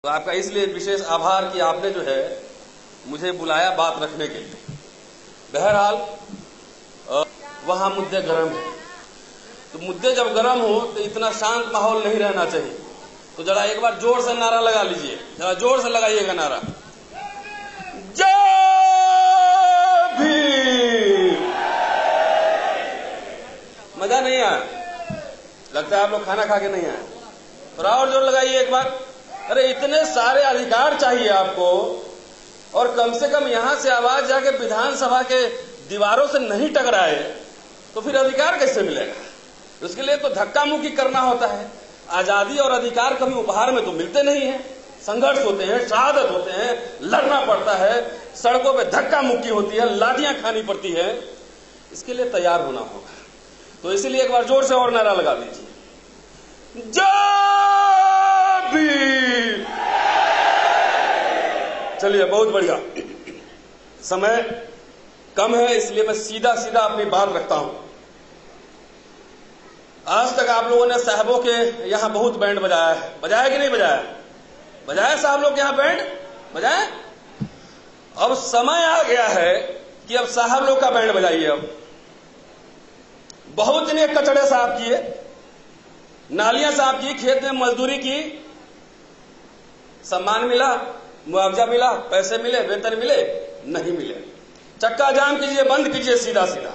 तो आपका इसलिए विशेष आभार कि आपने जो है मुझे बुलाया बात रखने के लिए। बहरहाल वहां मुद्दे गर्म है, तो मुद्दे जब गर्म हो तो इतना शांत माहौल नहीं रहना चाहिए। तो जरा एक बार जोर से नारा लगा लीजिए, जरा जोर से लगाइएगा नारा, जय भीम। मजा नहीं आया? लगता है आप लोग खाना खा के नहीं आए। थोड़ा और जोर लगाइए एक बार। अरे इतने सारे अधिकार चाहिए आपको, और कम से कम यहां से आवाज जाके विधानसभा के दीवारों से नहीं टकराए तो फिर अधिकार कैसे मिलेगा? उसके लिए तो धक्का मुक्की करना होता है। आजादी और अधिकार कभी उपहार में तो मिलते नहीं है, संघर्ष होते हैं, शहादत होते हैं, लड़ना पड़ता है, सड़कों पे धक्का मुक्की होती है, लाठियां खानी पड़ती है। इसके लिए तैयार होना होगा। तो इसीलिए एक बार जोर से और नारा लगा दीजिए, जय भीम। चलिए, बहुत बढ़िया। समय कम है इसलिए मैं सीधा सीधा अपनी बात रखता हूं। आज तक आप लोगों ने साहबों के यहां बहुत बैंड बजाया है, बजाया कि नहीं बजाया? बजाया साहब लोग के यहां बैंड बजाया। अब समय आ गया है कि अब साहब लोग का बैंड बजाइए। अब बहुत ने कचड़े साफ किए, नालियां साफ की, खेत में मजदूरी की, सम्मान मिला, मुआवजा मिला, पैसे मिले, वेतन मिले, नहीं मिले। चक्का जाम कीजिए, बंद कीजिए सीधा सीधा।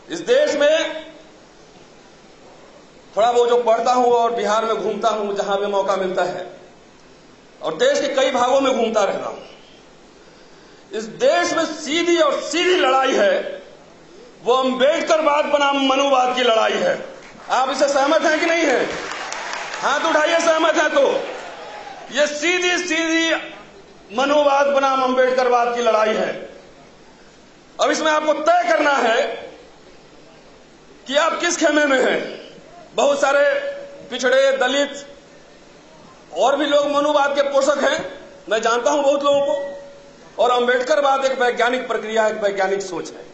इस देश में थोड़ा वो जो पढ़ता हूं और बिहार में घूमता हूं जहां भी मौका मिलता है, और देश के कई भागों में घूमता रहता हूं। इस देश में सीधी और सीधी लड़ाई है, वो अम्बेडकरवाद बनाम मनुवाद की लड़ाई है। आप इससे सहमत हैं कि नहीं है? हाथ उठाइए, सहमत है तो। ये सीधी सीधी मनुवाद बनाम अम्बेडकरवाद की लड़ाई है। अब इसमें आपको तय करना है कि आप किस खेमे में हैं। बहुत सारे पिछड़े, दलित और भी लोग मनुवाद के पोषक हैं, मैं जानता हूं बहुत लोगों को। और अम्बेडकरवाद एक वैज्ञानिक प्रक्रिया, एक वैज्ञानिक सोच है।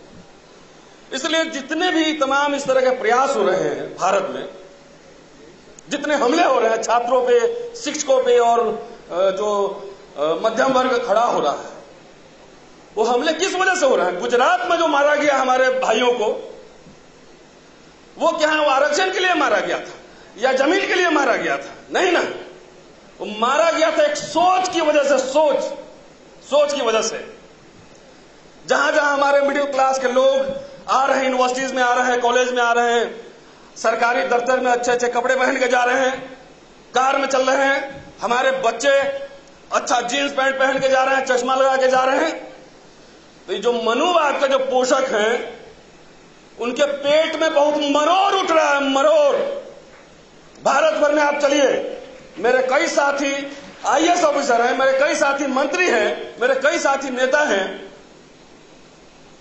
इसलिए जितने भी तमाम इस तरह के प्रयास हो रहे हैं भारत में, जितने हमले हो रहे हैं छात्रों पे, शिक्षकों पे, और जो मध्यम वर्ग खड़ा हो रहा है, वो हमले किस वजह से हो रहे हैं? गुजरात में जो मारा गया हमारे भाइयों को, वो क्या है, वो आरक्षण के लिए मारा गया था या जमीन के लिए मारा गया था? नहीं ना, वो मारा गया था एक सोच की वजह से, सोच की वजह से। जहां जहां हमारे मिडिल क्लास के लोग आ रहे हैं, यूनिवर्सिटीज में आ रहे हैं, कॉलेज में आ रहे हैं, सरकारी दफ्तर में अच्छे अच्छे कपड़े पहन के जा रहे हैं, कार में चल रहे हैं, हमारे बच्चे अच्छा जीन्स पैंट पहन के जा रहे हैं, चश्मा लगा के जा रहे हैं। तो ये जो मनुवाद का जो पोषक हैं, उनके पेट में बहुत मरोड़ उठ रहा है, मरोड़। भारत भर में आप चलिए, मेरे कई साथी आईएएस ऑफिसर हैं, मेरे कई साथी मंत्री हैं, मेरे कई साथी नेता हैं,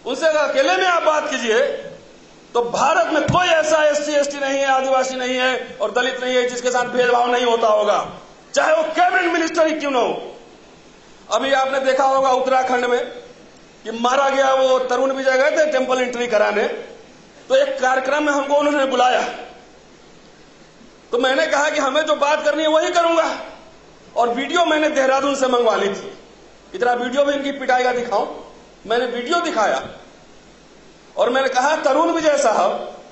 उनसे अकेले में आप बात कीजिए तो भारत में कोई ऐसा एससी एसटी नहीं है, आदिवासी नहीं है और दलित नहीं है जिसके साथ भेदभाव नहीं होता होगा, चाहे वो कैबिनेट मिनिस्टर ही क्यों न हो। अभी आपने देखा होगा उत्तराखंड में कि मारा गया वो तरुण विजय गए थे टेंपल एंट्री कराने, तो एक कार्यक्रम में हमको उन्होंने बुलाया, तो मैंने कहा कि हमें जो बात करनी है वही करूंगा, और वीडियो मैंने देहरादून से मंगवा ली थी। इतना वीडियो भी इनकी पिटाई का दिखाऊं, मैंने वीडियो दिखाया और मैंने कहा, तरुण विजय साहब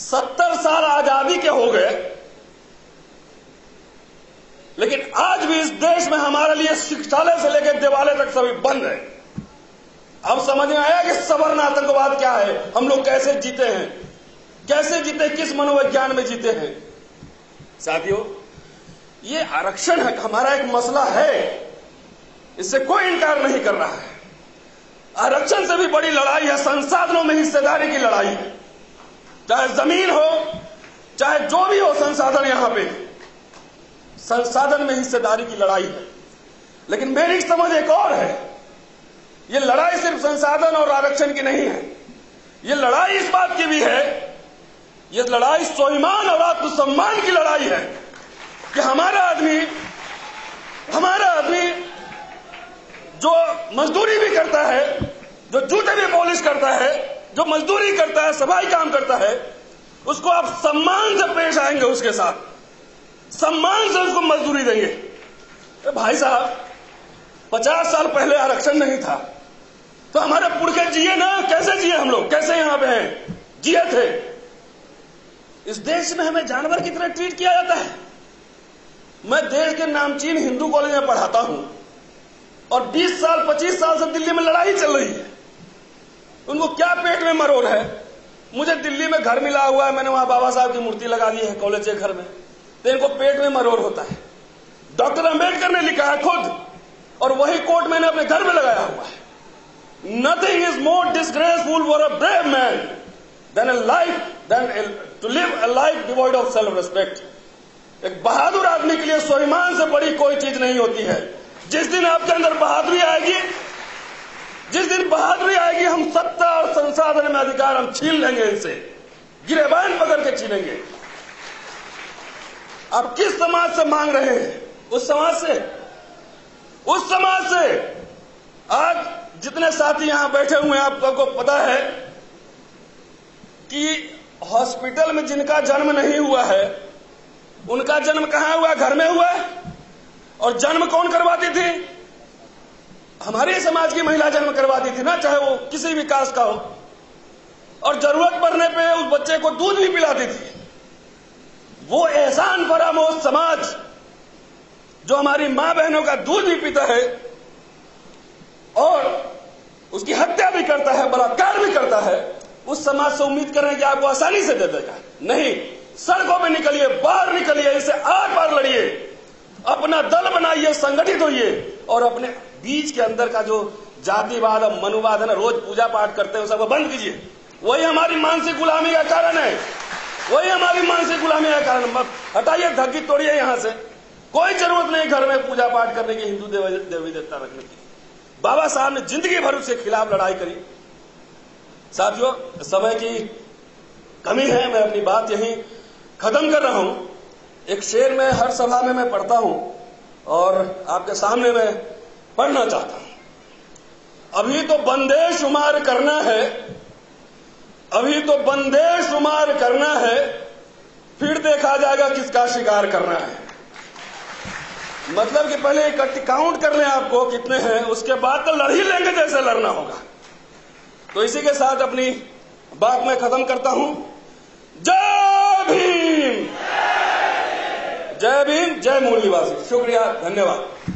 70 साल आजादी के हो गए, लेकिन आज भी इस देश में हमारे लिए शिक्षालय से लेकर देवालय तक सभी बंद है। अब समझ में आया कि सवर्ण आतंकवाद क्या है, हम लोग कैसे जीते हैं, कैसे जीते, किस मनोविज्ञान में जीते हैं। साथियों, ये आरक्षण है, हमारा एक मसला है, इससे कोई इनकार नहीं कर रहा है। आरक्षण से भी बड़ी लड़ाई है संसाधनों में हिस्सेदारी की लड़ाई है। चाहे जमीन हो, चाहे जो भी हो संसाधन, यहां पे संसाधन में हिस्सेदारी की लड़ाई है। लेकिन मेरी समझ एक और है, ये लड़ाई सिर्फ संसाधन और आरक्षण की नहीं है, ये लड़ाई इस बात की भी है, ये लड़ाई स्वाभिमान और आत्मसम्मान की लड़ाई है कि हमारा आदमी जो मजदूरी भी करता है, जो जूते भी पॉलिश करता है, जो मजदूरी करता है, सफाई काम करता है, उसको आप सम्मान से पेश आएंगे, उसके साथ सम्मान से उसको मजदूरी देंगे। भाई साहब, 50 साल पहले आरक्षण नहीं था तो हमारे पुरखे जिए ना, कैसे जिए हम लोग, कैसे यहां पे हैं, जिए थे। इस देश में हमें जानवर की तरह ट्रीट किया जाता है। मैं देश के नामचीन हिंदू कॉलेज में पढ़ाता हूं और 20 साल 25 साल से दिल्ली में लड़ाई चल रही है। उनको क्या पेट में मरोड़ है। मुझे दिल्ली में घर मिला हुआ है, मैंने वहां बाबा साहब की मूर्ति लगा दी है कॉलेज के घर में, तो इनको पेट में मरोड़ होता है। डॉक्टर अंबेडकर ने लिखा है खुद, और वही कोट मैंने अपने घर में लगाया हुआ है। Nothing is more disgraceful for a brave man than to live a life devoid of self respect. एक बहादुर आदमी के लिए स्वाभिमान से बड़ी कोई चीज नहीं होती है। जिस दिन आपके अंदर बहादुरी आएगी, जिस दिन बहादुरी आएगी, हम सत्ता और संसाधन में अधिकार हम छीन लेंगे, इनसे गिरेबान पकड़ के छीनेंगे। आप किस समाज से मांग रहे हैं? उस समाज से, उस समाज से। आज जितने साथी यहां बैठे हुए हैं, आप सबको पता है कि हॉस्पिटल में जिनका जन्म नहीं हुआ है, उनका जन्म कहां हुआ? घर में हुआ है। और जन्म कौन करवाती थी? हमारे समाज की महिला जन्म करवाती थी ना, चाहे वो किसी भी कास्ट का हो। और जरूरत पड़ने पे उस बच्चे को दूध भी पिलाती थी। वो एहसान फरामोश समाज जो हमारी मां बहनों का दूध भी पीता है और उसकी हत्या भी करता है, बलात्कार भी करता है, उस समाज से उम्मीद कर रहे हैं कि आपको आसानी से दे देगा। नहीं, सड़कों में निकलिए, बाहर निकलिए, इसे आर पार लड़िए, अपना दल बनाइए, संगठित होइए, और अपने बीच के अंदर का जो जातिवाद और मनुवाद है ना, रोज पूजा पाठ करते हैं, सबको बंद कीजिए। वही हमारी मानसिक गुलामी का कारण है, वही हमारी मानसिक गुलामी का कारण। हटाइए, धक्की तोड़िए यहां से। कोई जरूरत नहीं घर में पूजा पाठ करने की, हिंदू देवी देवता रखने की। बाबा साहब ने जिंदगी भर उसके खिलाफ लड़ाई करी। साथियों, समय की कमी है, मैं अपनी बात यहीं खत्म कर रहा हूं। एक शेर में हर सभा में मैं पढ़ता हूं और आपके सामने मैं पढ़ना चाहता हूं। अभी तो बंदे शुमार करना है, अभी तो बंदे शुमार करना है, फिर देखा जाएगा किसका शिकार करना है। मतलब कि पहले इकट्ठी काउंट कर लें आपको कितने हैं, उसके बाद तो लड़ ही लेंगे जैसे लड़ना होगा। तो इसी के साथ अपनी बात मैं खत्म करता हूं। जय भीम, जय भीम, जय मूल निवासी। शुक्रिया, धन्यवाद।